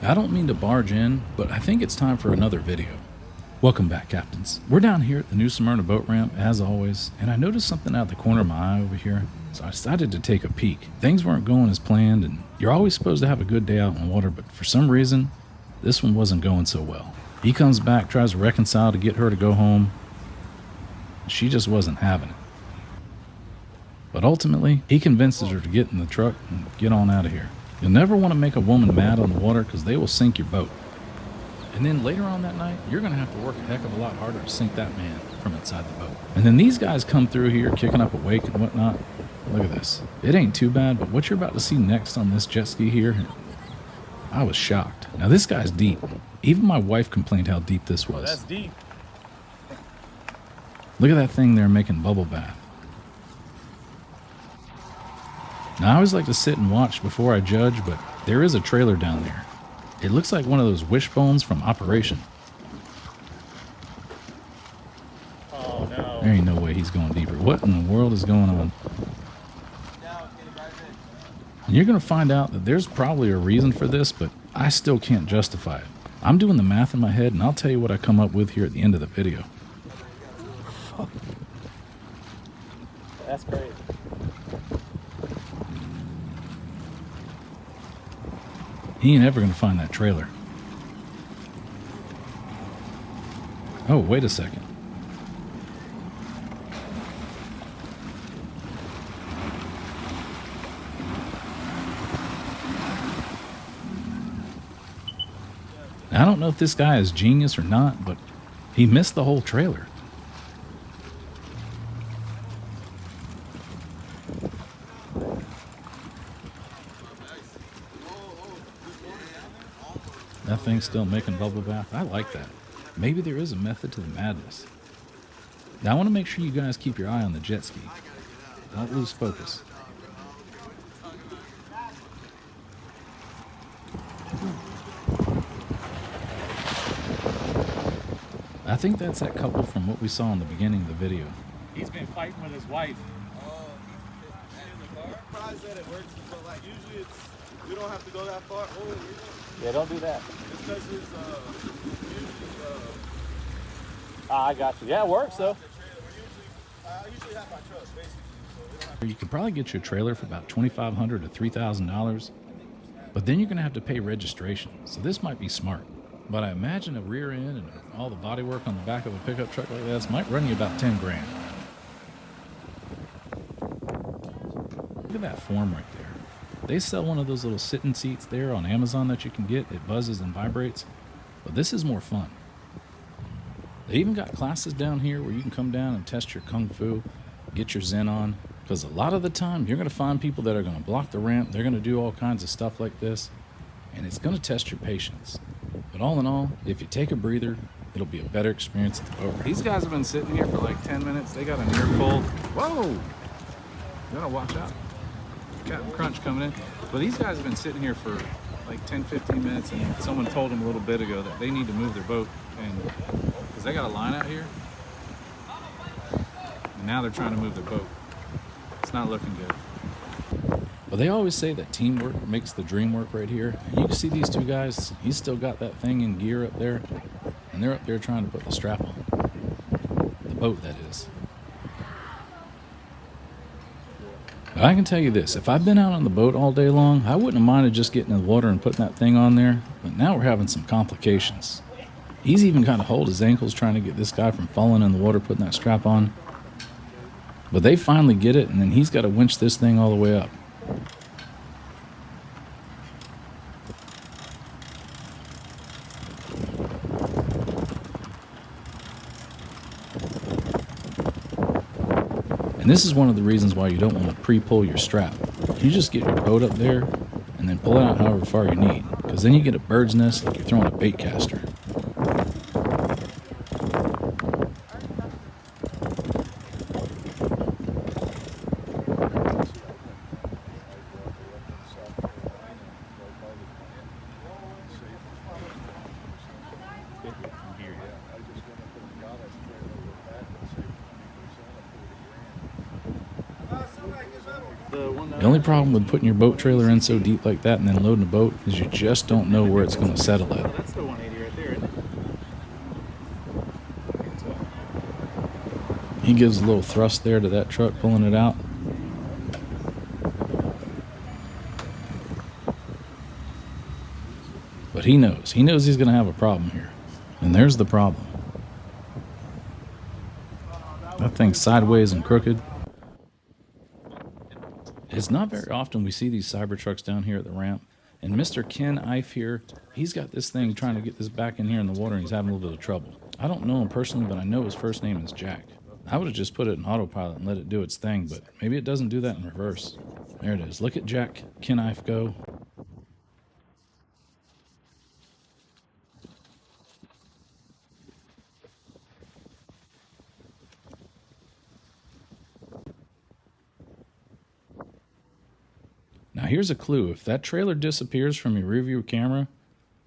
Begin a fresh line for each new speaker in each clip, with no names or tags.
I don't mean to barge in, but I think it's time for another video. Welcome back, captains. We're down here at the New Smyrna boat ramp, as always, and I noticed something out the corner of my eye over here, so I decided to take a peek. Things weren't going as planned, and you're always supposed to have a good day out in the water, but for some reason, this one wasn't going so well. He comes back, tries to reconcile to get her to go home. She just wasn't having it. But ultimately, he convinces her to get in the truck and get on out of here. You'll never want to make a woman mad on the water because they will sink your boat. And then later on that night, you're going to have to work a heck of a lot harder to sink that man from inside the boat. And then these guys come through here kicking up a wake and whatnot. Look at this. It ain't too bad, but what you're about to see next on this jet ski here, I was shocked. Now this guy's deep. Even my wife complained how deep this was.
That's deep.
Look at that thing there making bubble bath. Now I always like to sit and watch before I judge, but there is a trailer down there. It looks like one of those wishbones from Operation.
Oh no.
There ain't no way he's going deeper. What in the world is going on? And you're going to find out that there's probably a reason for this, but I still can't justify it. I'm doing the math in my head, and I'll tell you what I come up with here at the end of the video.
That's crazy.
He ain't ever going to find that trailer. Oh, wait a second. I don't know if this guy is genius or not, but he missed the whole trailer. That thing's still making bubble bath. I like that. Maybe there is a method to the madness. Now I want to make sure you guys keep your eye on the jet ski. Don't lose focus. I think that's that couple from what we saw in the beginning of the video.
He's been fighting with his wife.
Oh, I'm surprised that it works. So, like, usually it's, you don't have to go that far. Oh,
Yeah, don't do that.
it's because it's, usually,
I got you. Yeah, it works though.
I usually have my truck, basically. So we don't have
You could probably get your trailer for about $2,500 to $3,000, but then you're going to have to pay registration, so this might be smart. But I imagine a rear end and all the bodywork on the back of a pickup truck like this might run you about 10 grand. Look at that form right there. They sell one of those little sitting seats there on Amazon that you can get. It buzzes and vibrates, but this is more fun. They even got classes down here where you can come down and test your kung fu, get your zen on, because a lot of the time you're going to find people that are going to block the ramp. They're going to do all kinds of stuff like this, and it's going to test your patience. But all in all, if you take a breather, it'll be a better experience at the boat ramp.
These guys have been sitting here for like 10 minutes. They got an earful. Whoa! You gotta watch out. Captain Crunch coming in. But these guys have been sitting here for like 10, 15 minutes, and someone told them a little bit ago that they need to move their boat, and because they got a line out here, and now they're trying to move their boat. It's not looking good.
But they always say that teamwork makes the dream work right here. And you can see these two guys, he's still got that thing in gear up there, and they're up there trying to put the strap on. The boat, that is. But I can tell you this, if I've been out on the boat all day long, I wouldn't have minded just getting in the water and putting that thing on there, but now we're having some complications. He's even kind of hold his ankles trying to get this guy from falling in the water, putting that strap on. But they finally get it, and then he's got to winch this thing all the way up. And this is one of the reasons why you don't want to pre-pull your strap. You just get your boat up there and then pull it out however far you need, because then you get a bird's nest like you're throwing a bait caster.
The one
The only problem with putting your boat trailer in so deep like that and then loading a boat is you just don't know where it's going to settle at.
That's the 180 right there, isn't it?
He gives a little thrust there to that truck pulling it out. But he knows. He knows he's going to have a problem here. And there's the problem. That thing's sideways and crooked. It's not very often we see these Cybertrucks down here at the ramp. And Mr. Ken Ife here, he's got this thing trying to get this back in here in the water, and he's having a little bit of trouble. I don't know him personally, but I know his first name is Jack. I would have just put it in autopilot and let it do its thing, but maybe it doesn't do that in reverse. There it is. Look at Jack Ken Ife go. Now here's a clue. If that trailer disappears from your rearview camera,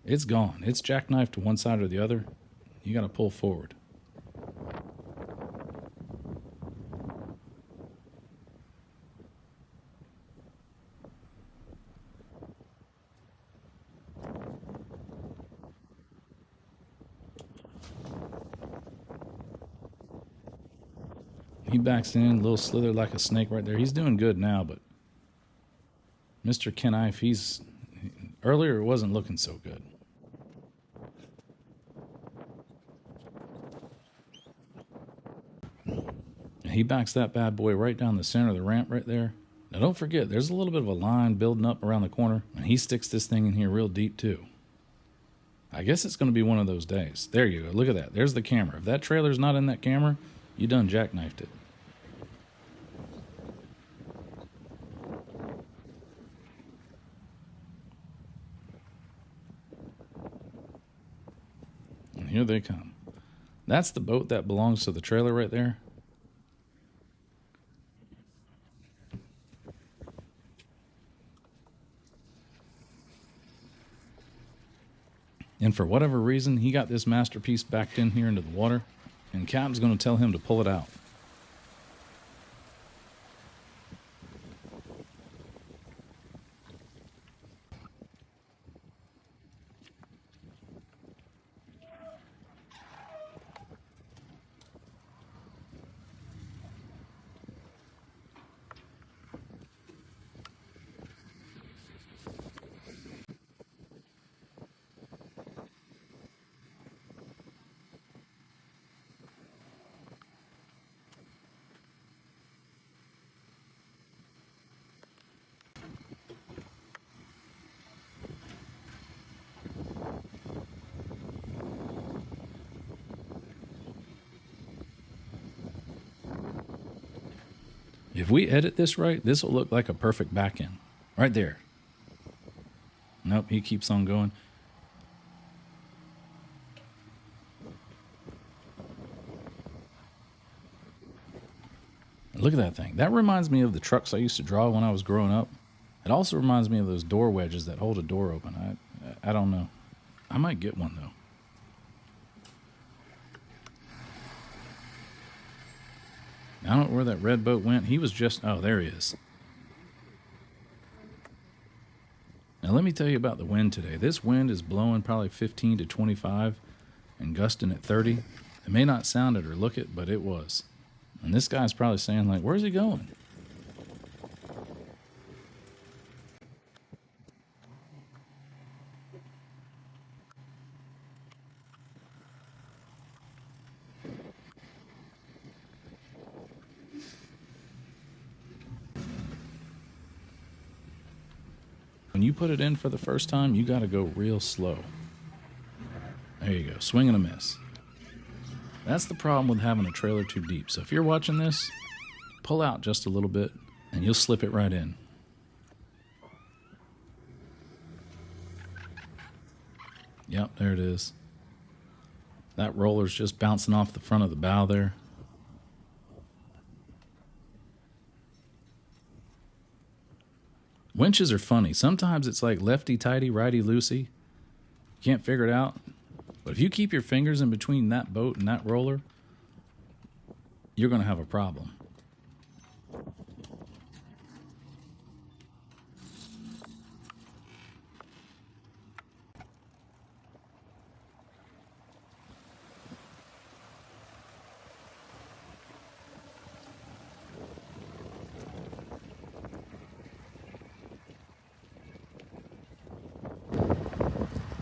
it's gone. It's jackknifed to one side or the other. You got to pull forward. He backs in, a little slither like a snake right there. He's doing good now, but Mr. Ken Ife, earlier it wasn't looking so good. And he backs that bad boy right down the center of the ramp right there. Now don't forget, there's a little bit of a line building up around the corner, and he sticks this thing in here real deep too. I guess it's going to be one of those days. There you go. Look at that. There's the camera. If that trailer's not in that camera, you done jackknifed it. And here they come. That's the boat that belongs to the trailer right there. And for whatever reason, he got this masterpiece backed in here into the water, and Captain's going to tell him to pull it out. If we edit this right, this will look like a perfect back end. Right there. Nope, he keeps on going. Look at that thing. That reminds me of the trucks I used to draw when I was growing up. It also reminds me of those door wedges that hold a door open. I don't know. I might get one, though. I don't know where that red boat went. He was just... Oh, there he is. Now, let me tell you about the wind today. This wind is blowing probably 15 to 25 and gusting at 30. It may not sound it or look it, but it was. And this guy's probably saying, like, where's he going? When you put it in for the first time, you got to go real slow. There you go, swing and a miss. That's the problem with having a trailer too deep. So if you're watching this, pull out just a little bit and you'll slip it right in. Yep, there it is. That roller's just bouncing off the front of the bow there. Winches are funny. Sometimes it's like lefty-tighty, righty-loosey. Can't figure it out. But if you keep your fingers in between that boat and that roller, you're going to have a problem.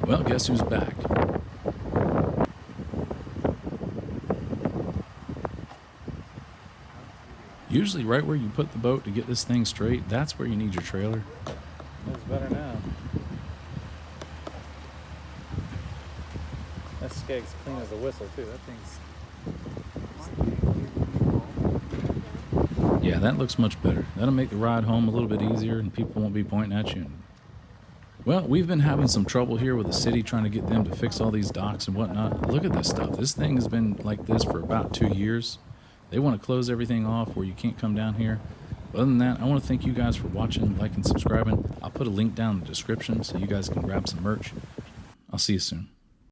Well, guess who's back? Usually right where you put the boat to get this thing straight, that's where you need your trailer.
Looks better now. That skeg's clean as a whistle too. That thing's...
Yeah, that looks much better. That'll make the ride home a little bit easier and people won't be pointing at you. Well, we've been having some trouble here with the city trying to get them to fix all these docks and whatnot. Look at this stuff. This thing has been like this for about 2 years. They want to close everything off where you can't come down here. But other than that, I want to thank you guys for watching, liking, subscribing. I'll put a link down in the description so you guys can grab some merch. I'll see you soon.